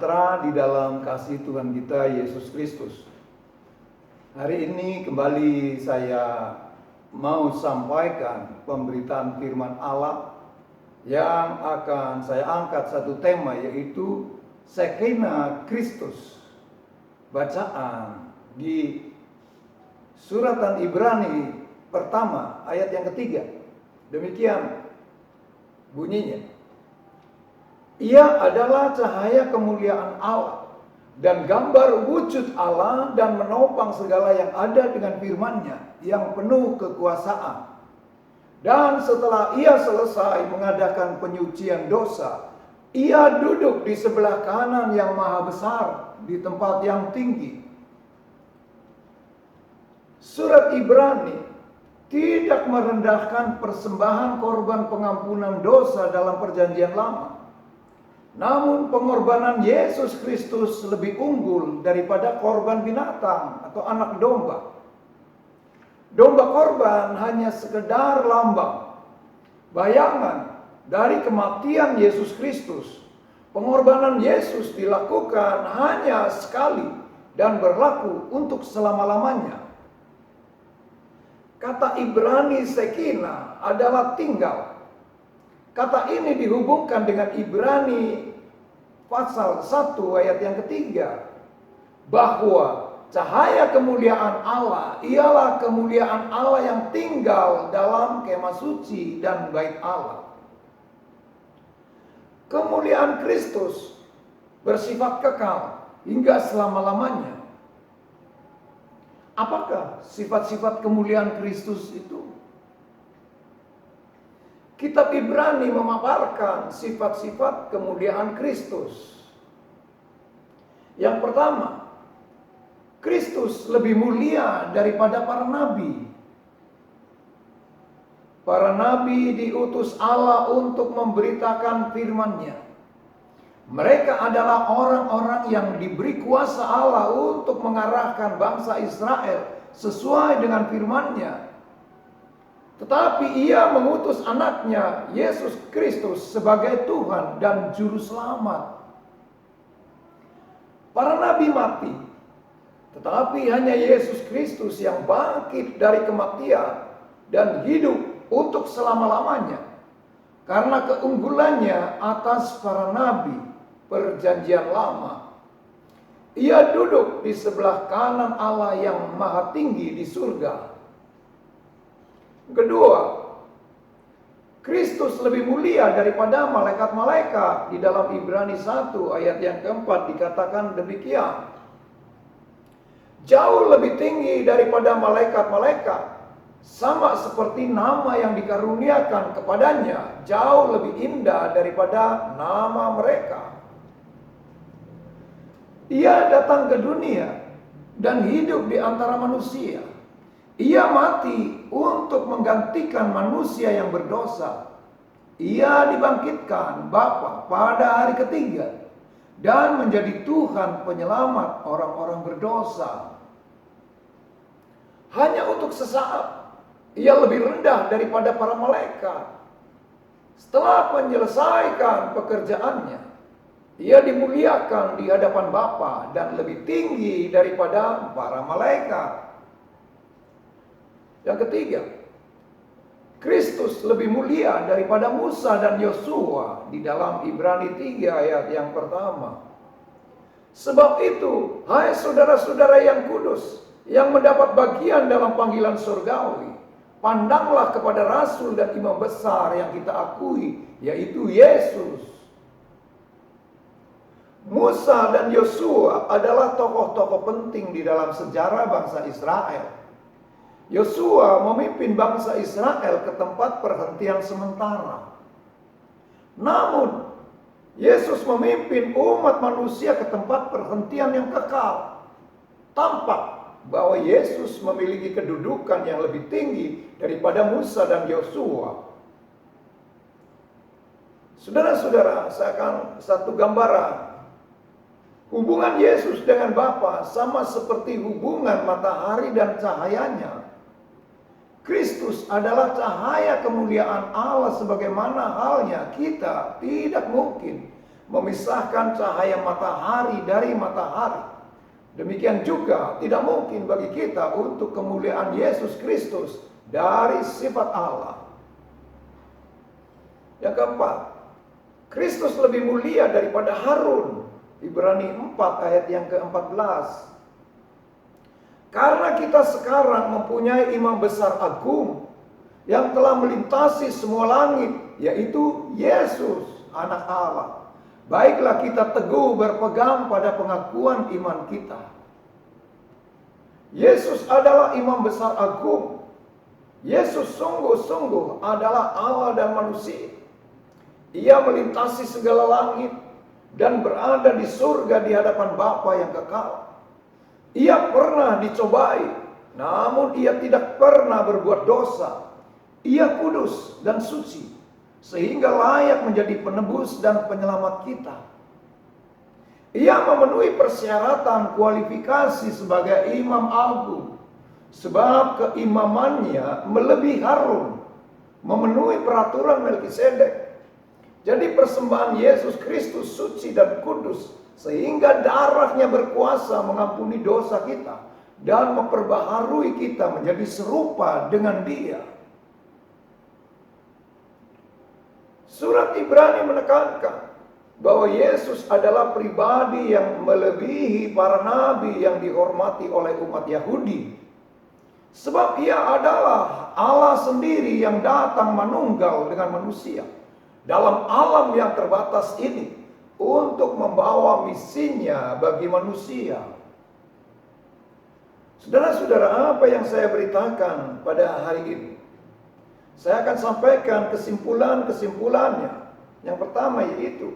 sejahtera di dalam kasih Tuhan kita Yesus Kristus. Hari ini kembali saya mau sampaikan pemberitaan firman Allah yang akan saya angkat satu tema, yaitu Shekinah Kristus. Bacaan di suratan Ibrani pertama ayat yang ketiga. Demikian bunyinya. Ia adalah cahaya kemuliaan Allah dan gambar wujud Allah, dan menopang segala yang ada dengan firman-Nya yang penuh kekuasaan. Dan setelah ia selesai mengadakan penyucian dosa, ia duduk di sebelah kanan yang maha besar di tempat yang tinggi. Surat Ibrani tidak merendahkan persembahan korban pengampunan dosa dalam perjanjian lama. Namun pengorbanan Yesus Kristus lebih unggul daripada korban binatang atau anak domba. Domba korban hanya sekedar lambang, bayangan dari kematian Yesus Kristus. Pengorbanan Yesus dilakukan hanya sekali dan berlaku untuk selama-lamanya. Kata Ibrani Shekinah adalah tinggal. Kata ini dihubungkan dengan Ibrani pasal 1 ayat yang ketiga, bahwa cahaya kemuliaan Allah ialah kemuliaan Allah yang tinggal dalam kemah suci dan bait Allah. Kemuliaan Kristus bersifat kekal hingga selama-lamanya. Apakah sifat-sifat kemuliaan Kristus itu? Kitab Ibrani memaparkan sifat-sifat kemuliaan Kristus. Yang pertama, Kristus lebih mulia daripada para nabi. Para nabi diutus Allah untuk memberitakan firman-Nya. Mereka adalah orang-orang yang diberi kuasa Allah untuk mengarahkan bangsa Israel sesuai dengan firman-Nya. Tetapi ia mengutus anaknya Yesus Kristus sebagai Tuhan dan Juru Selamat. Para nabi mati, tetapi hanya Yesus Kristus yang bangkit dari kematian dan hidup untuk selama-lamanya. Karena keunggulannya atas para nabi perjanjian lama. Ia duduk di sebelah kanan Allah yang maha tinggi di surga. Kedua, Kristus lebih mulia daripada malaikat-malaikat. Di dalam Ibrani 1 ayat yang keempat dikatakan demikian. Jauh lebih tinggi daripada malaikat-malaikat, sama seperti nama yang dikaruniakan kepadanya jauh lebih indah daripada nama mereka. Ia datang ke dunia dan hidup di antara manusia. Ia mati untuk menggantikan manusia yang berdosa. Ia dibangkitkan Bapa pada hari ketiga dan menjadi Tuhan penyelamat orang-orang berdosa. Hanya untuk sesaat ia lebih rendah daripada para malaikat. Setelah menyelesaikan pekerjaannya, ia dimuliakan di hadapan Bapa dan lebih tinggi daripada para malaikat. Yang ketiga, Kristus lebih mulia daripada Musa dan Yosua di dalam Ibrani 3 ayat yang pertama. Sebab itu, hai saudara-saudara yang kudus, yang mendapat bagian dalam panggilan surgawi, pandanglah kepada Rasul dan Imam besar yang kita akui, yaitu Yesus. Musa dan Yosua adalah tokoh-tokoh penting di dalam sejarah bangsa Israel. Yosua memimpin bangsa Israel ke tempat perhentian sementara. Namun, Yesus memimpin umat manusia ke tempat perhentian yang kekal. Tampak bahwa Yesus memiliki kedudukan yang lebih tinggi daripada Musa dan Yosua. Saudara-saudara, saya akan satu gambaran. Hubungan Yesus dengan Bapa sama seperti hubungan matahari dan cahayanya. Kristus adalah cahaya kemuliaan Allah, sebagaimana halnya kita tidak mungkin memisahkan cahaya matahari dari matahari. Demikian juga tidak mungkin bagi kita untuk kemuliaan Yesus Kristus dari sifat Allah. Yang keempat, Kristus lebih mulia daripada Harun. Ibrani 4 ayat yang ke-14. Karena kita sekarang mempunyai imam besar agung yang telah melintasi semua langit, yaitu Yesus, anak Allah. Baiklah kita teguh berpegang pada pengakuan iman kita. Yesus adalah imam besar agung. Yesus sungguh-sungguh adalah Allah dan manusia. Ia melintasi segala langit dan berada di surga di hadapan Bapa yang kekal. Ia pernah dicobai, namun ia tidak pernah berbuat dosa. Ia kudus dan suci, sehingga layak menjadi penebus dan penyelamat kita. Ia memenuhi persyaratan kualifikasi sebagai imam agung, sebab keimamannya melebihi Harun, memenuhi peraturan Melkisedek. Jadi persembahan Yesus Kristus suci dan kudus, sehingga darahnya berkuasa mengampuni dosa kita dan memperbaharui kita menjadi serupa dengan Dia. Surat Ibrani menekankan bahwa Yesus adalah pribadi yang melebihi para nabi yang dihormati oleh umat Yahudi. Sebab Ia adalah Allah sendiri yang datang manunggal dengan manusia dalam alam yang terbatas ini untuk membawa misinya bagi manusia. Saudara-saudara, apa yang saya beritakan pada hari ini, saya akan sampaikan kesimpulan-kesimpulannya. Yang pertama yaitu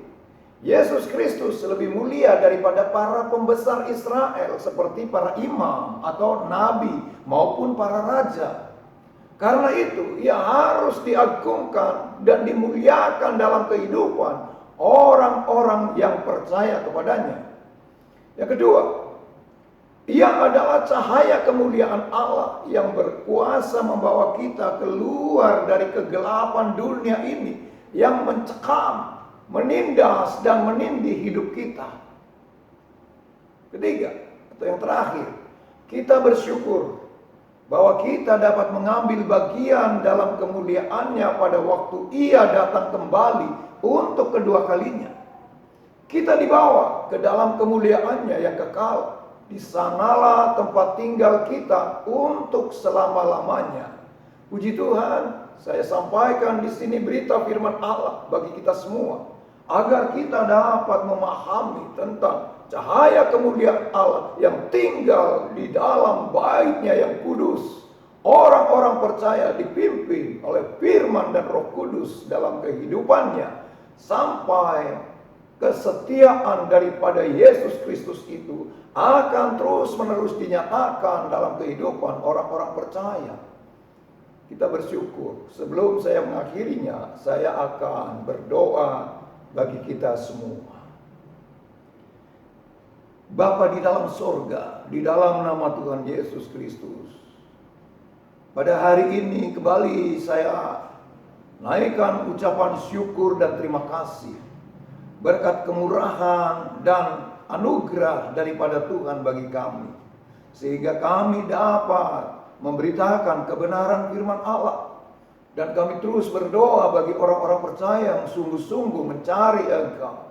Yesus Kristus lebih mulia daripada para pembesar Israel seperti para imam atau nabi maupun para raja. Karena itu ia harus diagungkan dan dimuliakan dalam kehidupan orang-orang yang percaya kepadanya. Yang kedua, ia adalah cahaya kemuliaan Allah yang berkuasa membawa kita keluar dari kegelapan dunia ini yang mencekam, menindas dan menindih hidup kita. Ketiga, atau yang terakhir, kita bersyukur bahwa kita dapat mengambil bagian dalam kemuliaannya pada waktu Ia datang kembali untuk kedua kalinya. Kita dibawa ke dalam kemuliaannya yang kekal. Di sanalah tempat tinggal kita untuk selama-lamanya. Puji Tuhan, saya sampaikan di sini berita firman Allah bagi kita semua, agar kita dapat memahami tentang cahaya kemuliaan Allah yang tinggal di dalam bait-Nya yang kudus. Orang-orang percaya dipimpin oleh firman dan Roh Kudus dalam kehidupannya, sampai kesetiaan daripada Yesus Kristus itu akan terus-menerus dinyatakan dalam kehidupan orang-orang percaya. Kita bersyukur. Sebelum saya mengakhirinya, saya akan berdoa bagi kita semua. Bapa di dalam sorga, di dalam nama Tuhan Yesus Kristus, pada hari ini kembali saya naikkan ucapan syukur dan terima kasih berkat kemurahan dan anugerah daripada Tuhan bagi kami, sehingga kami dapat memberitakan kebenaran firman Allah. Dan kami terus berdoa bagi orang-orang percaya yang sungguh-sungguh mencari Engkau.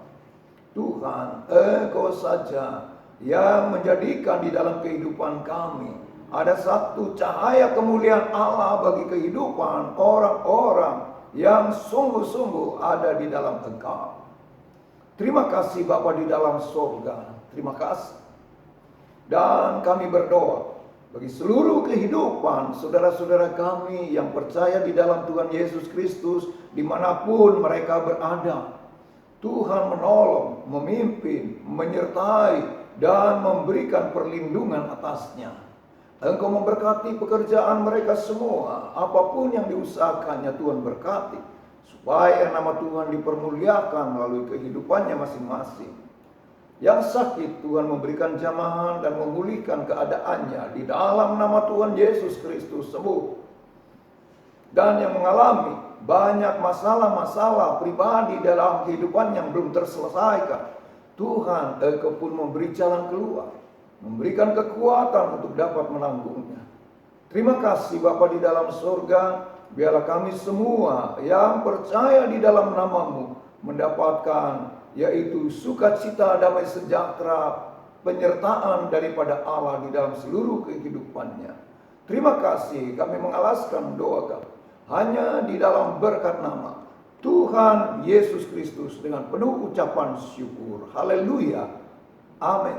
Tuhan, Engkau saja yang menjadikan di dalam kehidupan kami ada satu cahaya kemuliaan Allah bagi kehidupan orang-orang yang sungguh-sungguh ada di dalam Engkau. Terima kasih Bapa di dalam surga. Terima kasih. Dan kami berdoa bagi seluruh kehidupan saudara-saudara kami yang percaya di dalam Tuhan Yesus Kristus dimanapun mereka berada. Tuhan menolong, memimpin, menyertai, dan memberikan perlindungan atasnya. Engkau memberkati pekerjaan mereka semua, apapun yang diusahakannya Tuhan berkati, supaya nama Tuhan dipermuliakan melalui kehidupannya masing-masing. Yang sakit Tuhan memberikan jamahan dan memulihkan keadaannya di dalam nama Tuhan Yesus Kristus sembuh. Dan yang mengalami banyak masalah-masalah pribadi dalam kehidupan yang belum terselesaikan. Tuhan Engkau pun memberi jalan keluar, memberikan kekuatan untuk dapat menanggungnya. Terima kasih Bapa di dalam surga, biarlah kami semua yang percaya di dalam nama-Mu mendapatkan yaitu sukacita, damai sejahtera, penyertaan daripada Allah di dalam seluruh kehidupannya. Terima kasih, kami mengalaskan doa kami hanya di dalam berkat nama Tuhan Yesus Kristus dengan penuh ucapan syukur. Haleluya. Amin.